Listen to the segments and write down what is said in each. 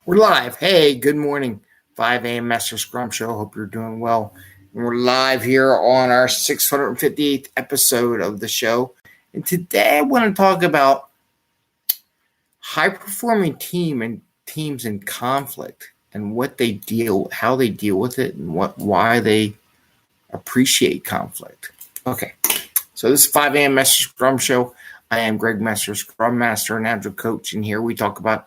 We're live. Hey, good morning. 5 a.m. Mester Scrum Show. Hope you're doing well. And we're live here on our 658th episode of the show. And today I want to talk about high-performing teams in conflict and how they deal with it, and why they appreciate conflict. Okay, so this is 5 a.m. Mester Scrum Show. I am Greg Mester, Scrum Master and Agile Coach, and here we talk about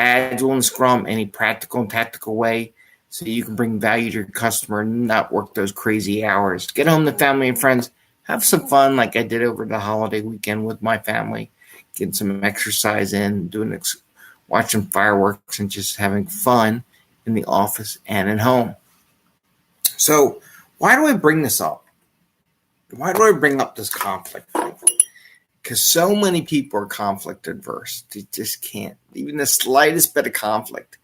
Agile and Scrum in a practical and tactical way so you can bring value to your customer and not work those crazy hours. Get home to family and friends, have some fun like I did over the holiday weekend with my family, getting some exercise in, watching fireworks and just having fun in the office and at home. So why do I bring this up? Why do I bring up this conflict thing? Because so many people are conflict adverse. They just can't. Even the slightest bit of conflict,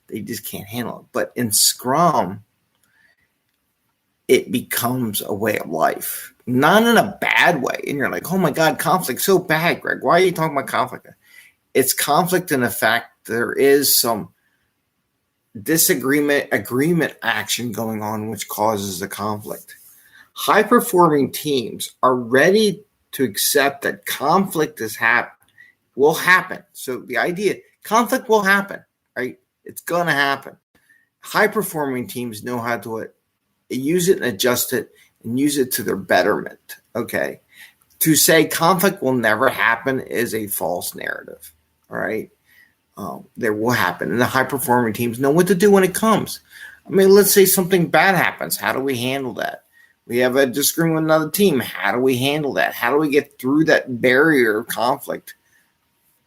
they just can't handle it. But in Scrum, it becomes a way of life. Not in a bad way. And you're like, oh my God, conflict's so bad, Greg. Why are you talking about conflict? It's conflict in the fact there is some agreement action going on which causes the conflict. High-performing teams are ready to accept that conflict will happen. So the idea, conflict will happen, right? It's going to happen. High-performing teams know how to use it and adjust it and use it to their betterment, okay? To say conflict will never happen is a false narrative, all right? There will happen. And the high-performing teams know what to do when it comes. I mean, let's say something bad happens. How do we handle that? We have a disagreement with another team. How do we handle that? How do we get through that barrier of conflict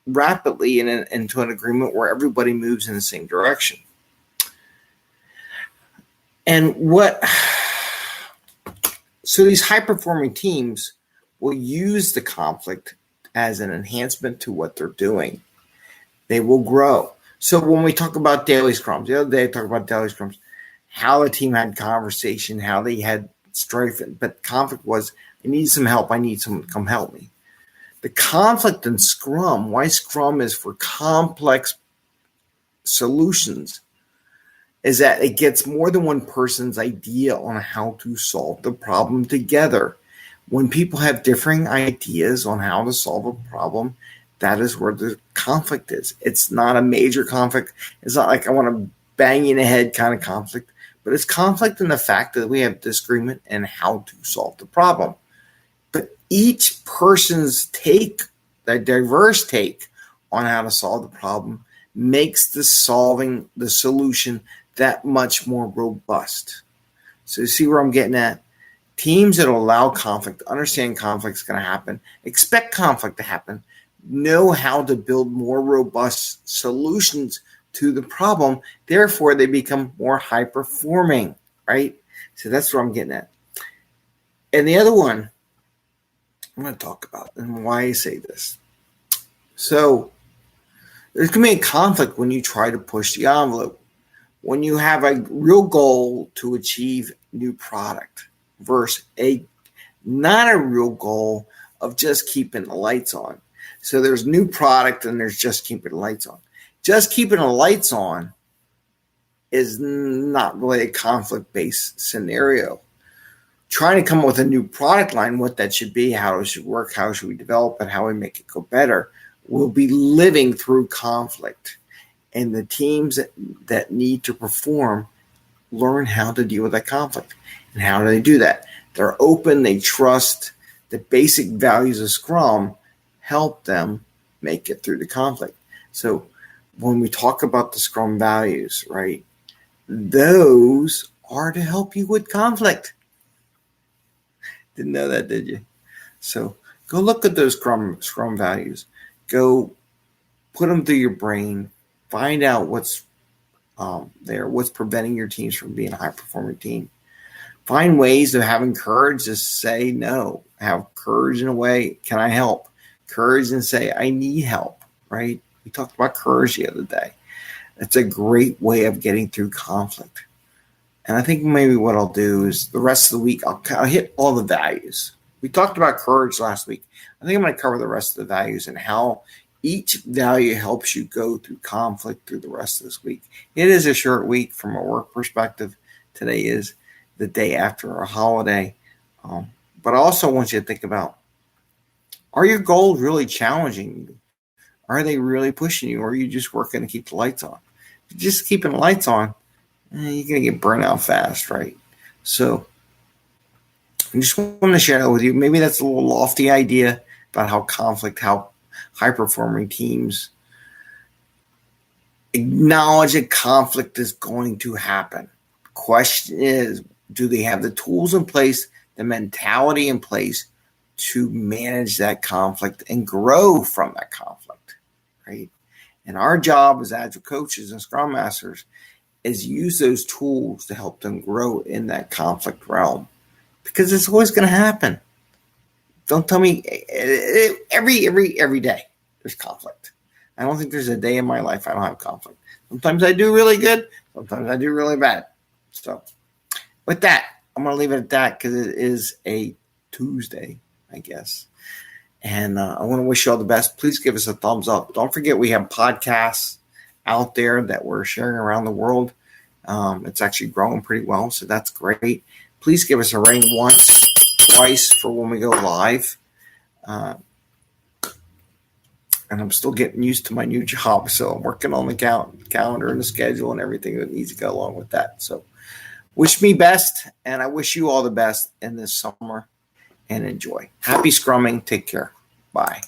rapidly into an agreement where everybody moves in the same direction? So these high-performing teams will use the conflict as an enhancement to what they're doing. They will grow. So when we talk about daily scrums, the other day I talked about daily scrums, how the team had conversation, how they had strife, but conflict was, I need some help. I need someone to come help me. The conflict in Scrum, why Scrum is for complex solutions, is that it gets more than one person's idea on how to solve the problem together. When people have differing ideas on how to solve a problem, that is where the conflict is. It's not a major conflict. It's not like I want to bang you in the head kind of conflict. But it's conflict in the fact that we have disagreement and how to solve the problem. But each person's take, the diverse take on how to solve the problem, makes the solution that much more robust. So you see where I'm getting at? Teams that allow conflict, understand conflict's going to happen, expect conflict to happen, know how to build more robust solutions to the problem, therefore they become more high performing, right? So that's what I'm getting at. And the other one I'm going to talk about and why I say this. So there's going to be a conflict when you try to push the envelope, when you have a real goal to achieve new product versus not a real goal of just keeping the lights on. So there's new product and there's just keeping the lights on. Just keeping the lights on is not really a conflict-based scenario. Trying to come up with a new product line, what that should be, how it should work, how should we develop it, how we make it go better, will be living through conflict. And the teams that need to perform learn how to deal with that conflict. And how do they do that? They're open, they trust. The basic values of Scrum help them make it through the conflict. So when we talk about the Scrum values, right, those are to help you with conflict. Didn't know that, did you? So go look at those Scrum values. Go put them through your brain. Find out what's there, what's preventing your teams from being a high-performing team. Find ways of having courage to say no. Have courage in a way, can I help? Courage and say, I need help, right? We talked about courage the other day. It's a great way of getting through conflict. And I think maybe what I'll do is the rest of the week, I'll hit all the values. We talked about courage last week. I think I'm going to cover the rest of the values and how Each value helps you go through conflict through the rest of this week. It is a short week from a work perspective. Today is the day after a holiday. But I also want you to think about, are your goals really challenging you? Are they really pushing you? Or are you just working to keep the lights on? If you're just keeping the lights on, you're going to get burnt out fast, right? So I just want to share that with you. Maybe that's a little lofty idea about how high-performing teams acknowledge that conflict is going to happen. The question is, do they have the tools in place, the mentality in place to manage that conflict and grow from that conflict, right? And our job as Agile coaches and Scrum Masters is use those tools to help them grow in that conflict realm, because it's always going to happen. Don't tell me every day there's conflict. I don't think there's a day in my life I don't have conflict. Sometimes I do really good. Sometimes I do really bad. So with that, I'm going to leave it at that because it is a Tuesday, I guess. And I want to wish you all the best. Please give us a thumbs up. Don't forget we have podcasts out there that we're sharing around the world. It's actually growing pretty well, so that's great. Please give us a ring once, twice for when we go live. And I'm still getting used to my new job, so I'm working on the calendar and the schedule and everything that needs to go along with that. So wish me best, and I wish you all the best in this summer, and enjoy. Happy scrumming. Take care. Bye.